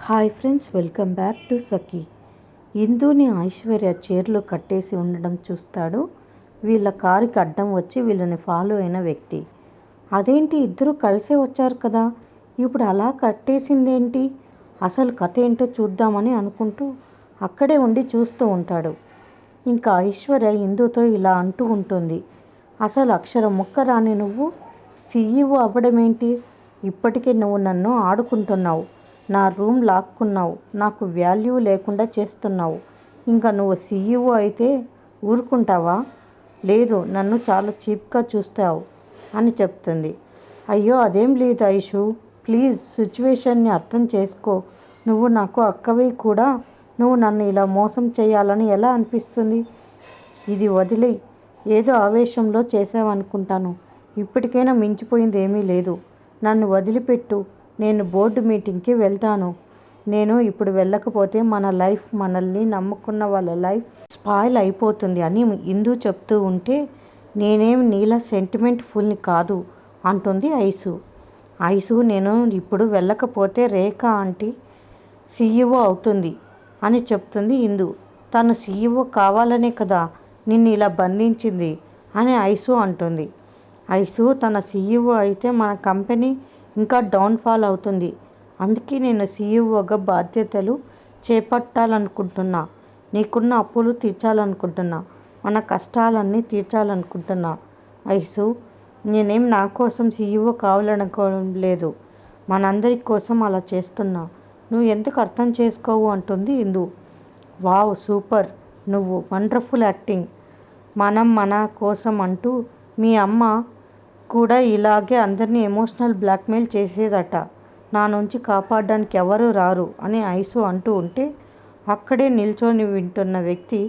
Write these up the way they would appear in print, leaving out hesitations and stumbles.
Hi friends, welcome back to Sakhi. ఇందుని ఐశ్వర్య చైర్లో కట్టేసి ఉండడం చూస్తాడు. వీళ్ళ కారుకి అడ్డం వచ్చి వీళ్ళని ఫాలో అయిన వ్యక్తి. అదేంటి, ఇద్దరు కలిసే వచ్చారు కదా, ఇప్పుడు అలా కట్టేసిందేంటి, అసలు కథ ఏంటో చూద్దామని అనుకుంటూ అక్కడే ఉండి చూస్తూ ఉంటాడు. ఇంకా ఐశ్వర్య ఇందుతో ఇలా అంటూ ఉంటుంది, అసలు అక్షరం ముక్క రాని నువ్వు సీఈఓ అవ్వడమేంటి, ఇప్పటికే నువ్వు నన్ను ఆడుకుంటున్నావు, నా రూమ్ లాక్కున్నావు, నాకు వాల్యూ లేకుండా చేస్తున్నావు. ఇంకా నువ్వు సీఈఓ అయితే ఊరుకుంటావా? లేదు, నన్ను చాలా చీప్గా చూస్తావు అని చెప్తుంది. అయ్యో అదేం లేదు ఐషు, ప్లీజ్ సిచ్యువేషన్ని అర్థం చేసుకో. నువ్వు నాకు అక్కవి కూడా, నువ్వు నన్ను ఇలా మోసం చేయాలని ఎలా అనిపిస్తుంది? ఇది వదిలే, ఏదో ఆవేశంలో చేసావనుకుంటాను. ఇప్పటికైనా మించిపోయింది ఏమీ లేదు. నన్ను వదిలిపెట్టు, నేను బోర్డు మీటింగ్కి వెళ్తాను. నేను ఇప్పుడు వెళ్ళకపోతే మన లైఫ్, మనల్ని నమ్ముకున్న వాళ్ళ లైఫ్ స్పాయిల్ అయిపోతుంది అని ఇందు చెప్తూ ఉంటే, నేనేం నీలా సెంటిమెంట్ ఫుల్ని కాదు అంటుంది ఐసు. నేను ఇప్పుడు వెళ్ళకపోతే రేఖ ఆంటీ సీఈఓ అవుతుంది అని చెప్తుంది ఇందు. తను సీఈఓ కావాలనే కదా నిన్ను ఇలా బంధించింది అని ఐసు అంటుంది. ఐసు, తన సీఈఓ అయితే మన కంపెనీ ఇంకా డౌన్ఫాల్ అవుతుంది. అందుకే నేను సీఈఓగా బాధ్యతలు చేపట్టాలనుకుంటున్నా. నీకున్న అప్పులు తీర్చాలనుకుంటున్నా, మన కష్టాలన్నీ తీర్చాలనుకుంటున్నా. ఐసు, నేనేం నా కోసం సీఈఓ కావాలనుకోవడం లేదు, మనందరి కోసం అలా చేస్తున్నా. నువ్వు ఎందుకు అర్థం చేసుకోవు అంటుంది ఇందు. వావ్ సూపర్, నువ్వు వండర్ఫుల్ యాక్టింగ్. మనం మన కోసం అంటూ మీ అమ్మ కూడా ఇలాగే అందరినీ ఎమోషనల్ బ్లాక్మెయిల్ చేసేదట. నా నుంచి కాపాడడానికి ఎవరు రారు అని ఐసు అంటూ ఉంటే, అక్కడే నిల్చొని వింటున్న వ్యక్తి,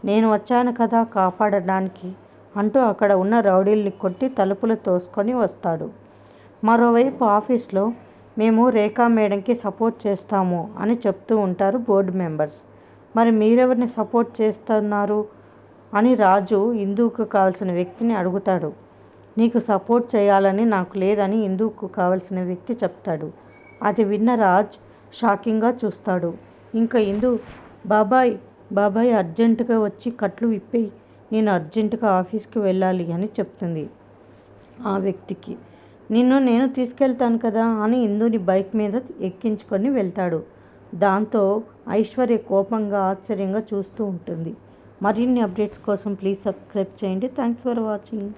నేను వచ్చాను కదా కాపాడడానికి అంటూ అక్కడ ఉన్న రౌడీల్ని కొట్టి తలుపులు తోసుకొని వస్తాడు. మరోవైపు ఆఫీస్లో, మేము రేఖా మేడంకి సపోర్ట్ చేస్తాము అని చెప్తూ ఉంటారు బోర్డు మెంబర్స్. మరి మీరెవరిని సపోర్ట్ చేస్తున్నారు అని రాజు ఇందుకు కావాల్సిన వ్యక్తిని అడుగుతాడు. నీకు సపోర్ట్ చేయాలని నాకు లేదని ఇందుకు కావాల్సిన వ్యక్తి చెప్తాడు. అది విన్న రాజ్ షాకింగ్గా చూస్తాడు. ఇంకా ఇందు, బాబాయ్ అర్జెంటుగా వచ్చి కట్లు విప్పేయి, నేను అర్జెంటుగా ఆఫీస్కి వెళ్ళాలి అని చెప్తుంది ఆ వ్యక్తికి. నేను తీసుకెళ్తాను కదా అని ఇందుని బైక్ మీద ఎక్కించుకొని వెళ్తాడు. దాంతో ఐశ్వర్య కోపంగా ఆశ్చర్యంగా చూస్తూ ఉంటుంది. మరిన్ని అప్డేట్స్ కోసం ప్లీజ్ సబ్స్క్రైబ్ చేయండి. Thanks for watching.